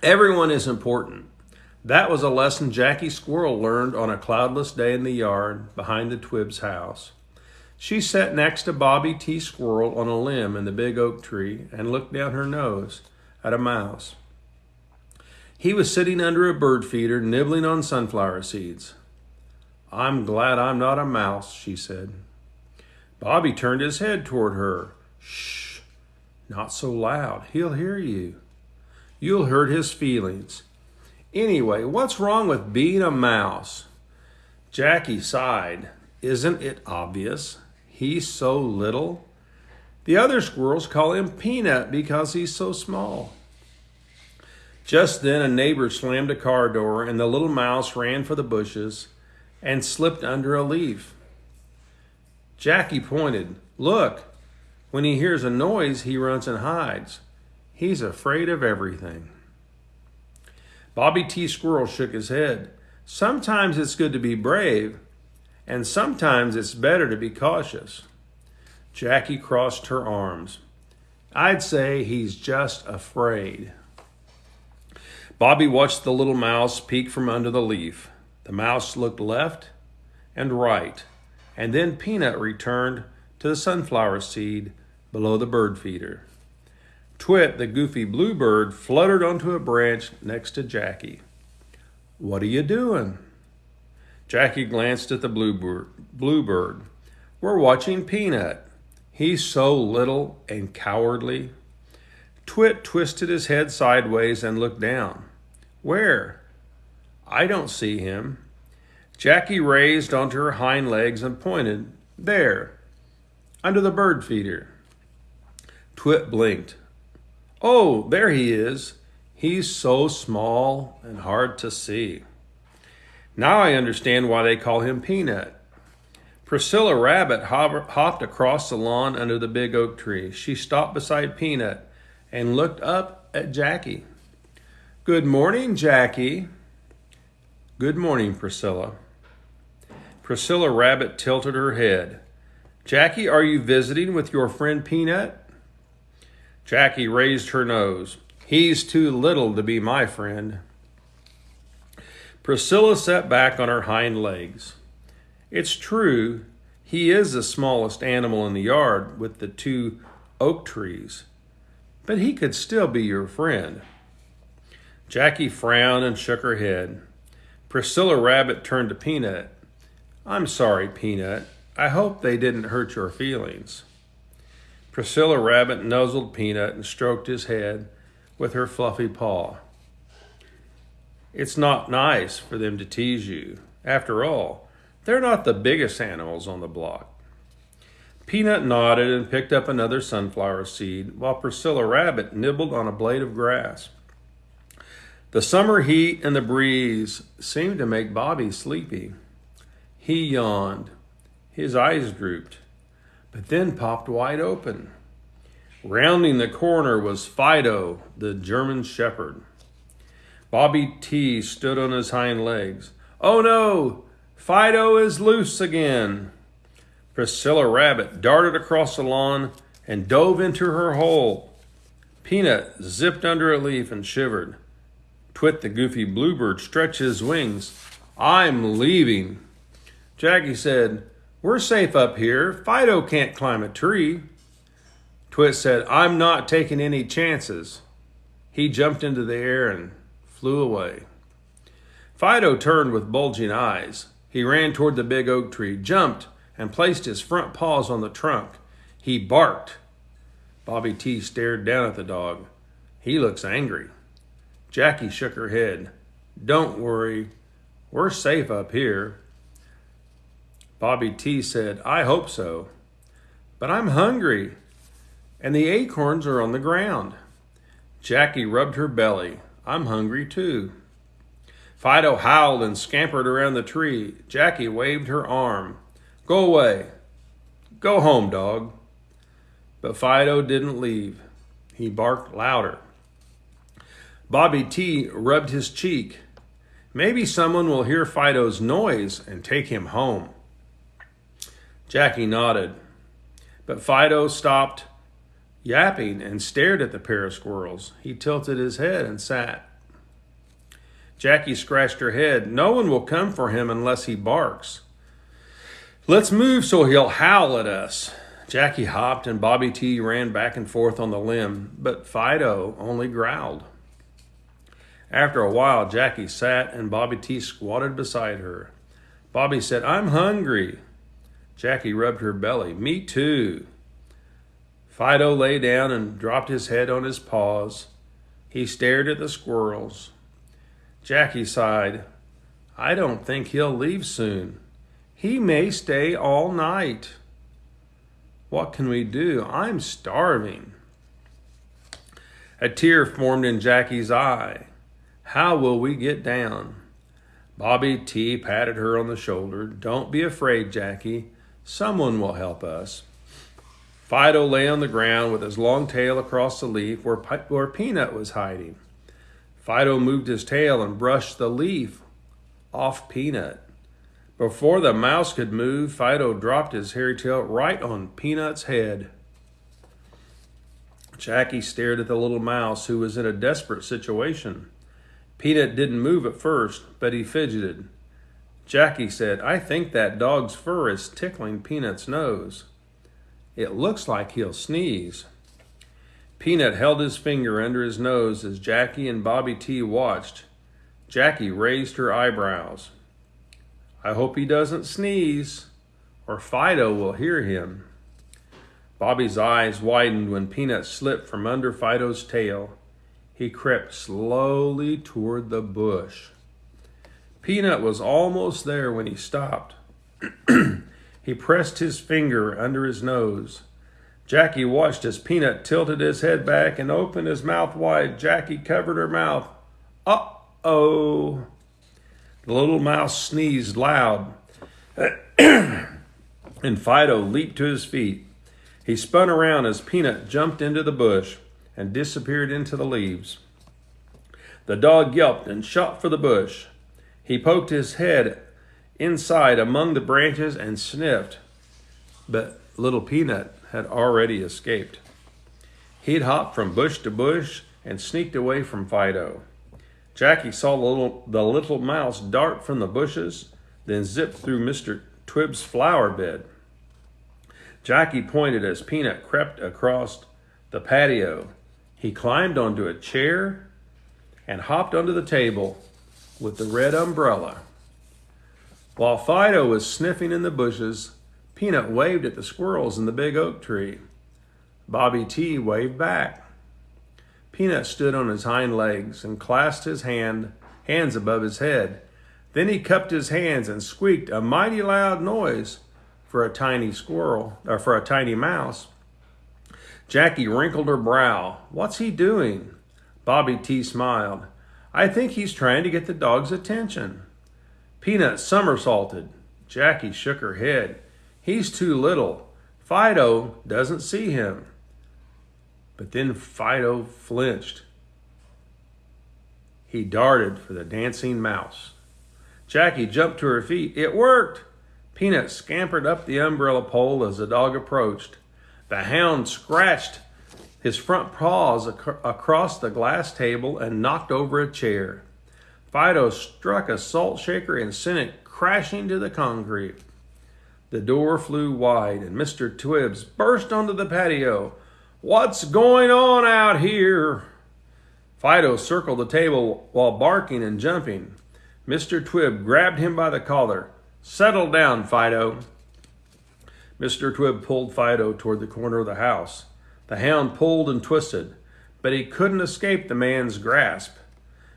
Everyone is important. That was a lesson Jackie Squirrel learned on a cloudless day in the yard behind the Twibb's house. She sat next to Bobby T. Squirrel on a limb in the big oak tree and looked down her nose at a mouse. He was sitting under a bird feeder nibbling on sunflower seeds. "I'm glad I'm not a mouse," she said. Bobby turned his head toward her. "Shh, not so loud. He'll hear you. You'll hurt his feelings. Anyway, what's wrong with being a mouse?" Jackie sighed. "Isn't it obvious? He's so little. The other squirrels call him Peanut because he's so small." Just then a neighbor slammed a car door and the little mouse ran for the bushes and slipped under a leaf. Jackie pointed. "Look, when he hears a noise, he runs and hides. He's afraid of everything." Bobby T. Squirrel shook his head. "Sometimes it's good to be brave, and sometimes it's better to be cautious." Jackie crossed her arms. "I'd say he's just afraid." Bobby watched the little mouse peek from under the leaf. The mouse looked left and right, and then Peanut returned to the sunflower seed below the bird feeder. Twit, the goofy bluebird, fluttered onto a branch next to Jackie. "What are you doing?" Jackie glanced at the bluebird. "We're watching Peanut. He's so little and cowardly." Twit twisted his head sideways and looked down. "Where?" "I don't see him." Jackie raised onto her hind legs and pointed. "There, under the bird feeder." Twit blinked. "Oh, there he is. He's so small and hard to see. Now I understand why they call him Peanut." Priscilla Rabbit hopped across the lawn under the big oak tree. She stopped beside Peanut and looked up at Jackie. "Good morning, Jackie." "Good morning, Priscilla." Priscilla Rabbit tilted her head. "Jackie, are you visiting with your friend Peanut?" Jackie raised her nose. "He's too little to be my friend." Priscilla sat back on her hind legs. "It's true, he is the smallest animal in the yard with the 2 oak trees, but he could still be your friend." Jackie frowned and shook her head. Priscilla Rabbit turned to Peanut. "I'm sorry, Peanut. I hope they didn't hurt your feelings." Priscilla Rabbit nuzzled Peanut and stroked his head with her fluffy paw. "It's not nice for them to tease you. After all, they're not the biggest animals on the block." Peanut nodded and picked up another sunflower seed, while Priscilla Rabbit nibbled on a blade of grass. The summer heat and the breeze seemed to make Bobby sleepy. He yawned. His eyes drooped, but then popped wide open. Rounding the corner was Fido, the German Shepherd. Bobby T. stood on his hind legs. "Oh no! Fido is loose again!" Priscilla Rabbit darted across the lawn and dove into her hole. Peanut zipped under a leaf and shivered. Twit, the goofy bluebird, stretched his wings. "I'm leaving." Jackie said, "We're safe up here. Fido can't climb a tree." Twit said, "I'm not taking any chances." He jumped into the air and flew away. Fido turned with bulging eyes. He ran toward the big oak tree, jumped, and placed his front paws on the trunk. He barked. Bobby T. stared down at the dog. "He looks angry." Jackie shook her head. "Don't worry. We're safe up here." Bobby T. said, "I hope so. But I'm hungry, and the acorns are on the ground." Jackie rubbed her belly. "I'm hungry too." Fido howled and scampered around the tree. Jackie waved her arm. "Go away. Go home, dog." But Fido didn't leave. He barked louder. Bobby T. rubbed his cheek. Maybe someone will hear Fido's noise and take him home. Jackie nodded. But Fido stopped yapping and stared at the pair of squirrels. He tilted his head and sat. Jackie scratched her head. No one will come for him unless he barks. Let's move so he'll howl at us. Jackie hopped and Bobby T ran back and forth on the limb, but Fido only growled. After a while, Jackie sat and Bobby T squatted beside her. Bobby said, I'm hungry. Jackie rubbed her belly. Me too. Fido lay down and dropped his head on his paws. He stared at the squirrels. Jackie sighed. I don't think he'll leave soon. He may stay all night. What can we do? I'm starving. A tear formed in Jackie's eye. How will we get down? Bobby T patted her on the shoulder. Don't be afraid, Jackie. Someone will help us. Fido lay on the ground with his long tail across the leaf where Peanut was hiding. Fido moved his tail and brushed the leaf off Peanut. Before the mouse could move, Fido dropped his hairy tail right on Peanut's head. Jackie stared at the little mouse, who was in a desperate situation. Peanut didn't move at first, but he fidgeted. Jackie said, I think that dog's fur is tickling Peanut's nose. It looks like he'll sneeze. Peanut held his finger under his nose as Jackie and Bobby T watched. Jackie raised her eyebrows. I hope he doesn't sneeze, or Fido will hear him. Bobby's eyes widened when Peanut slipped from under Fido's tail. He crept slowly toward the bush. Peanut was almost there when he stopped. He pressed his finger under his nose. Jackie watched as Peanut tilted his head back and opened his mouth wide. Jackie covered her mouth. Uh-oh. The little mouse sneezed loud, and Fido leaped to his feet. He spun around as Peanut jumped into the bush and disappeared into the leaves. The dog yelped and shot for the bush. He poked his head inside among the branches and sniffed, but little Peanut had already escaped. He'd hopped from bush to bush and sneaked away from Fido. Jackie saw the little mouse dart from the bushes, then zip through Mr. Twibb's flower bed. Jackie pointed as Peanut crept across the patio. He climbed onto a chair and hopped onto the table with the red umbrella. While Fido was sniffing in the bushes, Peanut waved at the squirrels in the big oak tree. Bobby T waved back. Peanut stood on his hind legs and clasped his hands above his head. Then he cupped his hands and squeaked a mighty loud noise for a tiny mouse. Jackie wrinkled her brow. What's he doing? Bobby T smiled. I think he's trying to get the dog's attention. Peanut somersaulted. Jackie shook her head. He's too little. Fido doesn't see him. But then Fido flinched. He darted for the dancing mouse. Jackie jumped to her feet. It worked! Peanut scampered up the umbrella pole as the dog approached. The hound scratched his front paws across the glass table and knocked over a chair. Fido struck a salt shaker and sent it crashing to the concrete. The door flew wide and Mr. Twibbs burst onto the patio. What's going on out here? Fido circled the table while barking and jumping. Mr. Twibb grabbed him by the collar. Settle down, Fido. Mr. Twibb pulled Fido toward the corner of the house. The hound pulled and twisted, but he couldn't escape the man's grasp.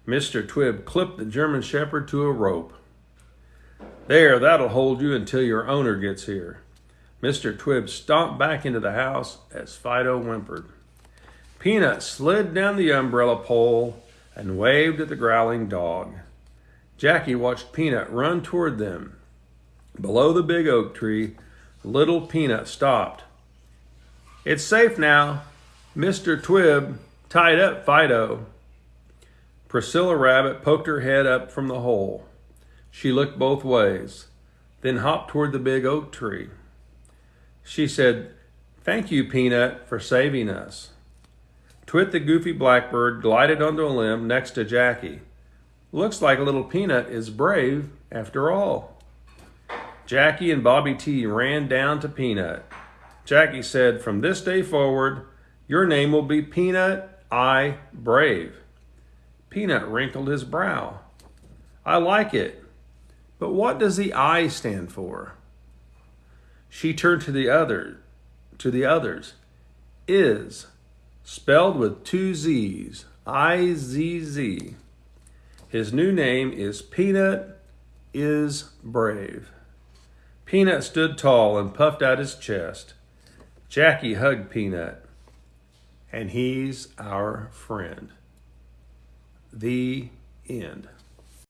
Mr. Twibb clipped the German Shepherd to a rope. There, that'll hold you until your owner gets here. Mr. Twibb stomped back into the house as Fido whimpered. Peanut slid down the umbrella pole and waved at the growling dog. Jackie watched Peanut run toward them. Below the big oak tree, little Peanut stopped. It's safe now. Mr. Twibb tied up Fido. Priscilla Rabbit poked her head up from the hole. She looked both ways, then hopped toward the big oak tree. She said, Thank you, Peanut, for saving us. Twit the goofy blackbird glided onto a limb next to Jackie. Looks like little Peanut is brave after all. Jackie and Bobby T ran down to Peanut. Jackie said, "From this day forward, your name will be Peanut I Brave." Peanut wrinkled his brow. "I like it, but what does the I stand for?" She turned to the others. Izz, spelled with 2 Z's, Izz. His new name is Peanut Izz Brave. Peanut stood tall and puffed out his chest. Jackie hugged Peanut, and he's our friend. The end.